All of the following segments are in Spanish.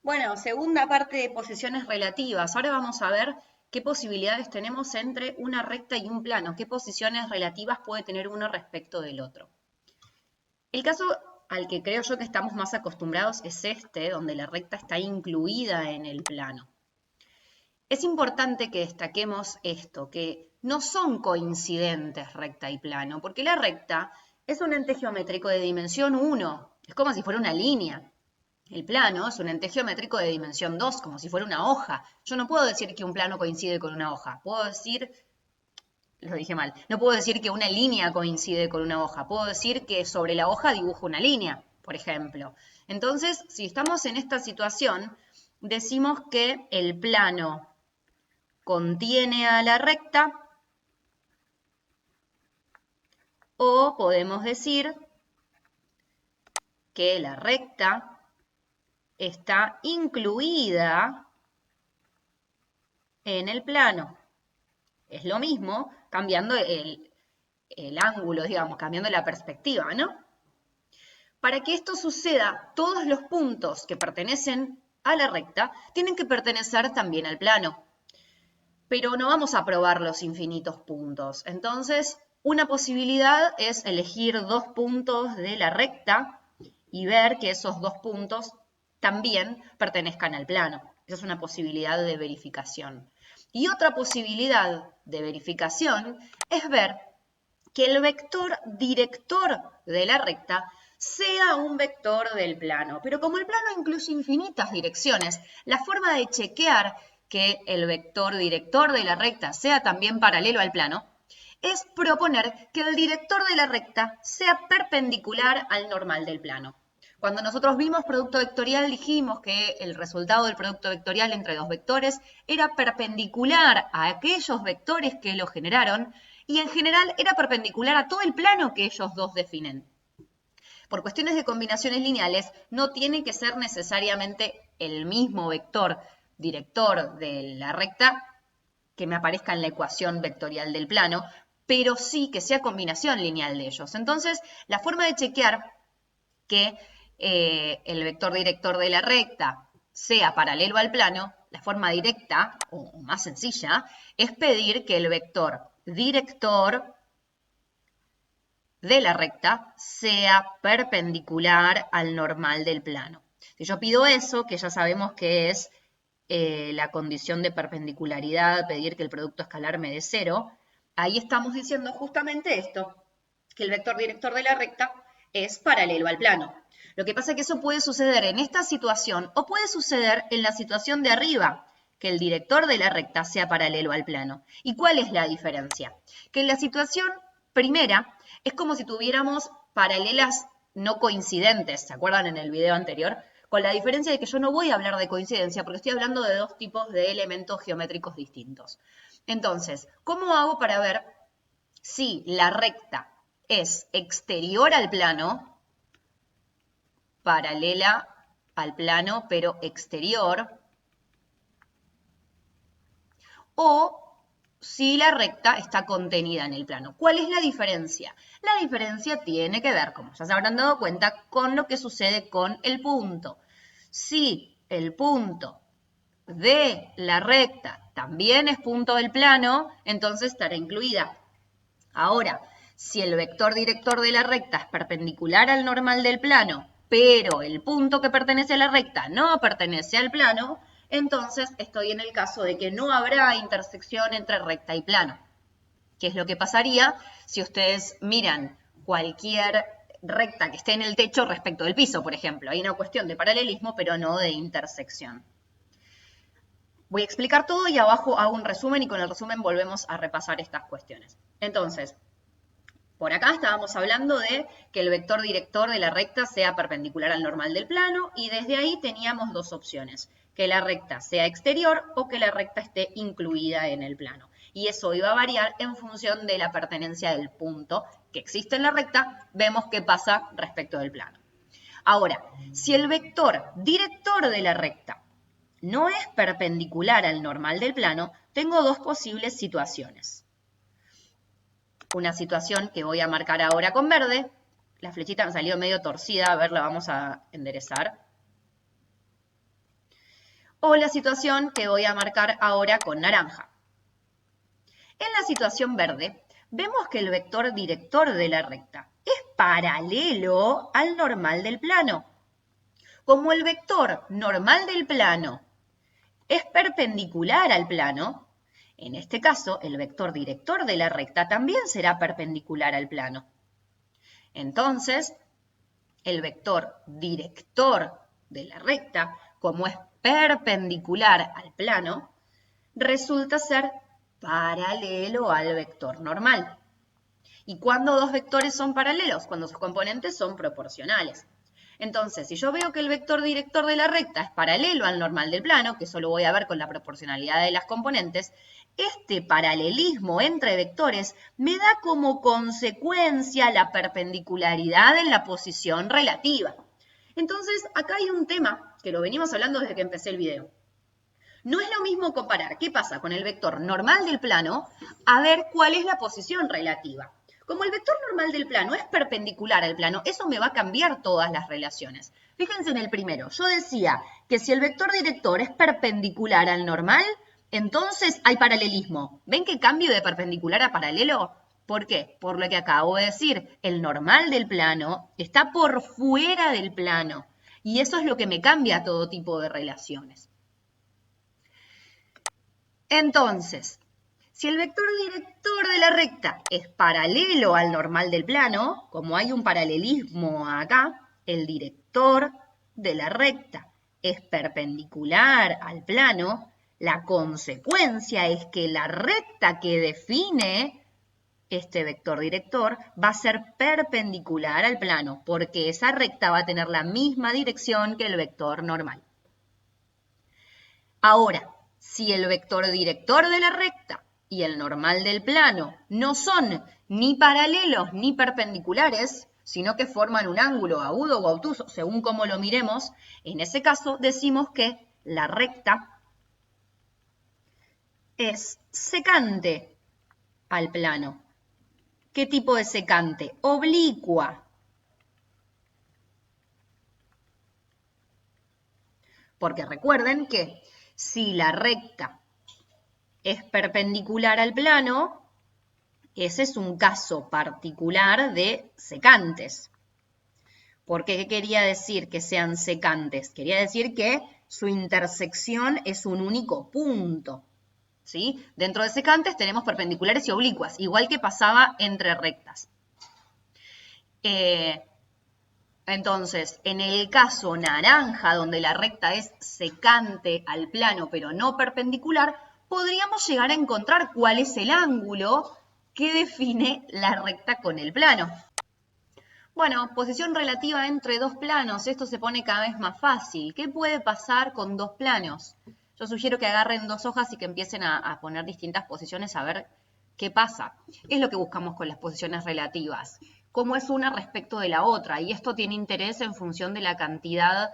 Bueno, segunda parte de posiciones relativas. Ahora vamos a ver qué posibilidades tenemos entre una recta y un plano, qué posiciones relativas puede tener uno respecto del otro. El caso al que creo yo que estamos más acostumbrados es este, donde la recta está incluida en el plano. Es importante que destaquemos esto, que no son coincidentes recta y plano, porque la recta es un ente geométrico de dimensión 1, es como si fuera una línea. El plano es un ente geométrico de dimensión 2, como si fuera una hoja. Yo no puedo decir que un plano coincide con una hoja. Puedo decir, lo dije mal, no puedo decir que una línea coincide con una hoja. Puedo decir que sobre la hoja dibujo una línea, por ejemplo. Entonces, si estamos en esta situación, decimos que el plano contiene a la recta o podemos decir que la recta está incluida en el plano. Es lo mismo, cambiando el ángulo, digamos, cambiando la perspectiva, ¿no? Para que esto suceda, todos los puntos que pertenecen a la recta tienen que pertenecer también al plano. Pero no vamos a probar los infinitos puntos. Entonces, una posibilidad es elegir dos puntos de la recta y ver que esos dos puntos también pertenezcan al plano. Esa es una posibilidad de verificación. Y otra posibilidad de verificación es ver que el vector director de la recta sea un vector del plano. Pero como el plano incluye infinitas direcciones, la forma de chequear que el vector director de la recta sea también paralelo al plano es proponer que el director de la recta sea perpendicular al normal del plano. Cuando nosotros vimos producto vectorial dijimos que el resultado del producto vectorial entre dos vectores era perpendicular a aquellos vectores que lo generaron y en general era perpendicular a todo el plano que ellos dos definen. Por cuestiones de combinaciones lineales no tiene que ser necesariamente el mismo vector director de la recta que me aparezca en la ecuación vectorial del plano, pero sí que sea combinación lineal de ellos. Entonces, la forma de chequear que el vector director de la recta sea paralelo al plano, la forma directa o más sencilla es pedir que el vector director de la recta sea perpendicular al normal del plano. Si yo pido eso, que ya sabemos que es la condición de perpendicularidad, pedir que el producto escalar me dé cero, ahí estamos diciendo justamente esto, que el vector director de la recta es paralelo al plano. Lo que pasa es que eso puede suceder en esta situación o puede suceder en la situación de arriba, que el director de la recta sea paralelo al plano. ¿Y cuál es la diferencia? Que en la situación primera es como si tuviéramos paralelas no coincidentes, ¿se acuerdan en el video anterior? Con la diferencia de que yo no voy a hablar de coincidencia porque estoy hablando de dos tipos de elementos geométricos distintos. Entonces, ¿cómo hago para ver si la recta es exterior al plano, paralela al plano, pero exterior, o si la recta está contenida en el plano? ¿Cuál es la diferencia? La diferencia tiene que ver, como ya se habrán dado cuenta, con lo que sucede con el punto. Si el punto de la recta también es punto del plano, entonces estará incluida. Ahora, si el vector director de la recta es perpendicular al normal del plano, pero el punto que pertenece a la recta no pertenece al plano, entonces estoy en el caso de que no habrá intersección entre recta y plano. ¿Qué es lo que pasaría si ustedes miran cualquier recta que esté en el techo respecto del piso, por ejemplo? Hay una cuestión de paralelismo, pero no de intersección. Voy a explicar todo y abajo hago un resumen y con el resumen volvemos a repasar estas cuestiones. Entonces, por acá estábamos hablando de que el vector director de la recta sea perpendicular al normal del plano y desde ahí teníamos dos opciones, que la recta sea exterior o que la recta esté incluida en el plano. Y eso iba a variar en función de la pertenencia del punto que existe en la recta, vemos qué pasa respecto del plano. Ahora, si el vector director de la recta no es perpendicular al normal del plano, tengo dos posibles situaciones. Una situación que voy a marcar ahora con verde. La flechita me salió medio torcida, a ver, la vamos a enderezar. o la situación que voy a marcar ahora con naranja. En la situación verde, vemos que el vector director de la recta es paralelo al normal del plano. Como el vector normal del plano es perpendicular al plano, en este caso el vector director de la recta también será perpendicular al plano. Entonces, el vector director de la recta, como es perpendicular al plano, resulta ser paralelo al vector normal. ¿Y cuándo dos vectores son paralelos? Cuando sus componentes son proporcionales. Entonces, si yo veo que el vector director de la recta es paralelo al normal del plano, que eso lo voy a ver con la proporcionalidad de las componentes, este paralelismo entre vectores me da como consecuencia la perpendicularidad en la posición relativa. Entonces, acá hay un tema que lo venimos hablando desde que empecé el video. No es lo mismo comparar qué pasa con el vector normal del plano a ver cuál es la posición relativa. Como el vector normal del plano es perpendicular al plano, eso me va a cambiar todas las relaciones. Fíjense en el primero. Yo decía que si el vector director es perpendicular al normal, entonces hay paralelismo. ¿Ven que cambio de perpendicular a paralelo? ¿Por qué? Por lo que acabo de decir. El normal del plano está por fuera del plano. Y eso es lo que me cambia todo tipo de relaciones. Entonces, si el vector director de la recta es paralelo al normal del plano, como hay un paralelismo acá, el director de la recta es perpendicular al plano, la consecuencia es que la recta que define este vector director va a ser perpendicular al plano, porque esa recta va a tener la misma dirección que el vector normal. Ahora, si el vector director de la recta y el normal del plano no son ni paralelos ni perpendiculares, sino que forman un ángulo agudo o obtuso, según cómo lo miremos, en ese caso decimos que la recta es secante al plano. ¿Qué tipo de secante? Oblicua. Porque recuerden que si la recta es perpendicular al plano, ese es un caso particular de secantes. ¿Por qué? ¿Qué quería decir que sean secantes? Quería decir que su intersección es un único punto. ¿Sí? Dentro de secantes tenemos perpendiculares y oblicuas, igual que pasaba entre rectas. Entonces, en el caso naranja, donde la recta es secante al plano pero no perpendicular, podríamos llegar a encontrar cuál es el ángulo que define la recta con el plano. Bueno, posición relativa entre dos planos, esto se pone cada vez más fácil. ¿Qué puede pasar con dos planos? Yo sugiero que agarren dos hojas y que empiecen a poner distintas posiciones a ver qué pasa. Es lo que buscamos con las posiciones relativas. Cómo es una respecto de la otra. Y esto tiene interés en función de la cantidad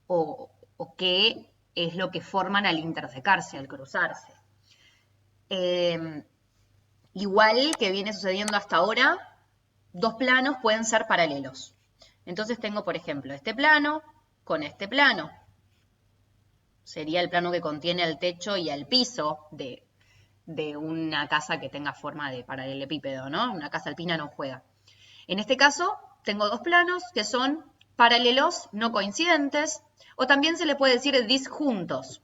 o qué es lo que forman al intersecarse, al cruzarse. Igual que viene sucediendo hasta ahora, dos planos pueden ser paralelos. Entonces tengo, por ejemplo, este plano con este plano. Sería el plano que contiene al techo y al piso de una casa que tenga forma de paralelepípedo, ¿no? Una casa alpina no juega. En este caso, tengo dos planos que son paralelos no coincidentes, o también se le puede decir disjuntos.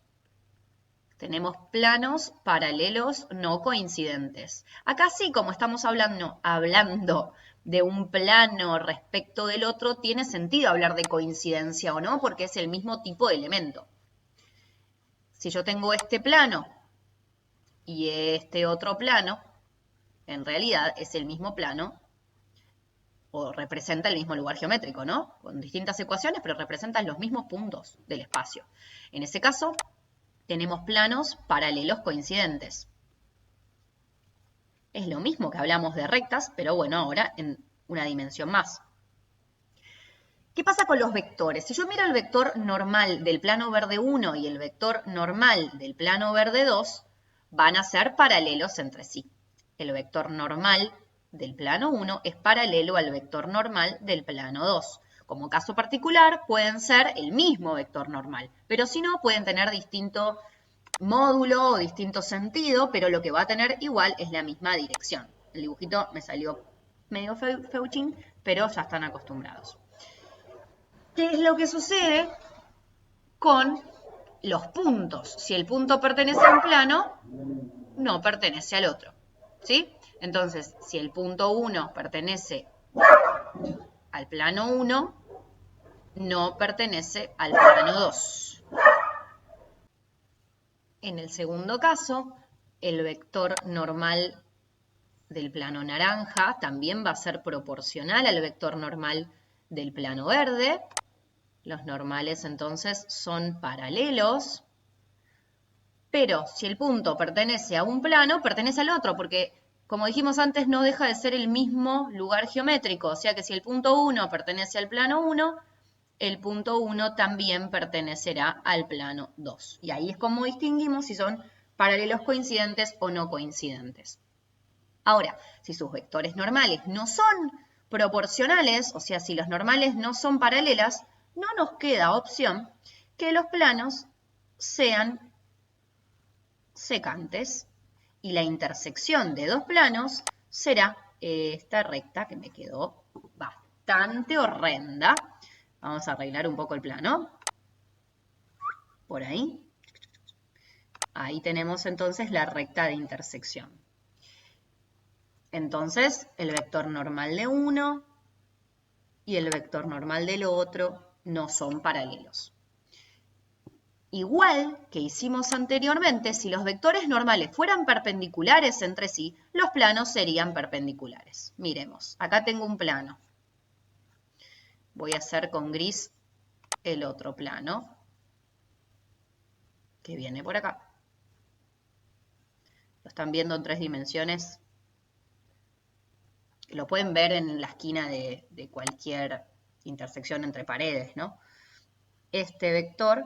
Tenemos planos paralelos no coincidentes. Acá sí, como estamos hablando de un plano respecto del otro, tiene sentido hablar de coincidencia o no, porque es el mismo tipo de elemento. Si yo tengo este plano y este otro plano, en realidad es el mismo plano o representa el mismo lugar geométrico, ¿no? Con distintas ecuaciones, pero representan los mismos puntos del espacio. En ese caso, tenemos planos paralelos coincidentes. Es lo mismo que hablamos de rectas, pero bueno, ahora en una dimensión más. ¿Qué pasa con los vectores? Si yo miro el vector normal del plano verde 1 y el vector normal del plano verde 2, van a ser paralelos entre sí. El vector normal del plano 1 es paralelo al vector normal del plano 2. como caso particular, pueden ser el mismo vector normal, pero si no, pueden tener distinto módulo o distinto sentido, pero lo que va a tener igual es la misma dirección. El dibujito me salió medio feuchín, pero ya están acostumbrados. ¿Qué es lo que sucede con los puntos? Si el punto pertenece a un plano, no pertenece al otro, ¿sí? Entonces, si el punto 1 pertenece al plano 1, no pertenece al plano 2. En el segundo caso, el vector normal del plano naranja también va a ser proporcional al vector normal del plano verde. Los normales entonces son paralelos. Pero si el punto pertenece a un plano, pertenece al otro, porque como dijimos antes, no deja de ser el mismo lugar geométrico. O sea que si el punto 1 pertenece al plano 1, el punto 1 también pertenecerá al plano 2. Y ahí es como distinguimos si son paralelos coincidentes o no coincidentes. Ahora, si sus vectores normales no son proporcionales, o sea, si los normales no son paralelas, no nos queda opción que los planos sean secantes y la intersección de dos planos será esta recta que me quedó bastante horrenda. Vamos a arreglar un poco el plano. Por ahí. Ahí tenemos entonces la recta de intersección. Entonces, el vector normal de uno y el vector normal del otro no son paralelos. Igual que hicimos anteriormente, si los vectores normales fueran perpendiculares entre sí, los planos serían perpendiculares. Miremos, acá tengo un plano. Voy a hacer con gris el otro plano, que viene por acá. Lo están viendo en 3 dimensiones. Lo pueden ver en la esquina de cualquier intersección entre paredes, ¿no? Este vector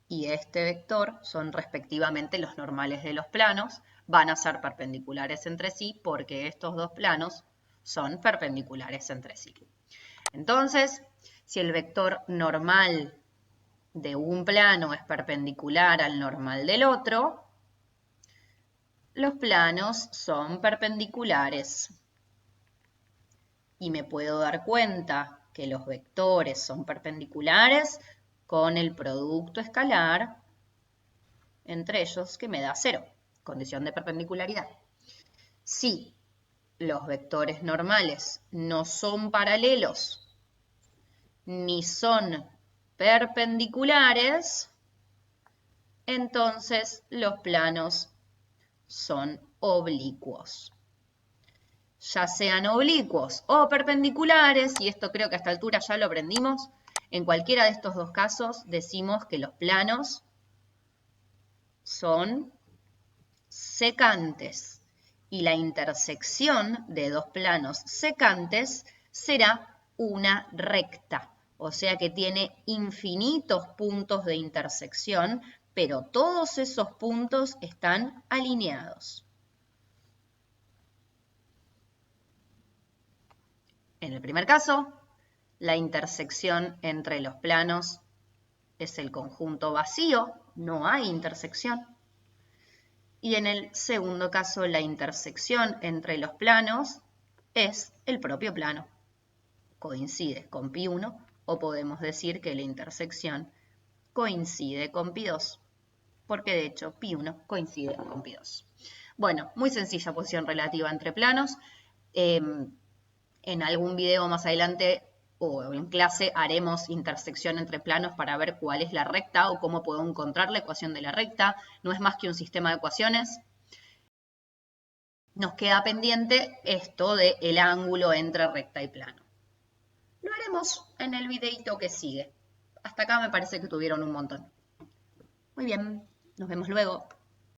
y este vector son respectivamente los normales de los planos, van a ser perpendiculares entre sí porque estos dos planos son perpendiculares entre sí. Entonces, si el vector normal de un plano es perpendicular al normal del otro, los planos son perpendiculares. Y me puedo dar cuenta que los vectores son perpendiculares con el producto escalar entre ellos que me da 0, condición de perpendicularidad. Si los vectores normales no son paralelos ni son perpendiculares, entonces los planos son oblicuos. Ya sean oblicuos o perpendiculares, y esto creo que a esta altura ya lo aprendimos, en cualquiera de estos dos casos decimos que los planos son secantes y la intersección de dos planos secantes será una recta, o sea que tiene infinitos puntos de intersección, pero todos esos puntos están alineados. En el primer caso, la intersección entre los planos es el conjunto vacío, no hay intersección. Y en el segundo caso, la intersección entre los planos es el propio plano. Coincide con pi1 o podemos decir que la intersección coincide con pi2, porque de hecho pi1 coincide con pi2. Bueno, muy sencilla posición relativa entre planos. En algún video más adelante o en clase haremos intersección entre planos para ver cuál es la recta o cómo puedo encontrar la ecuación de la recta. No es más que un sistema de ecuaciones. Nos queda pendiente esto del ángulo entre recta y plano. Lo haremos en el videito que sigue. Hasta acá me parece que tuvieron un montón. Muy bien, nos vemos luego.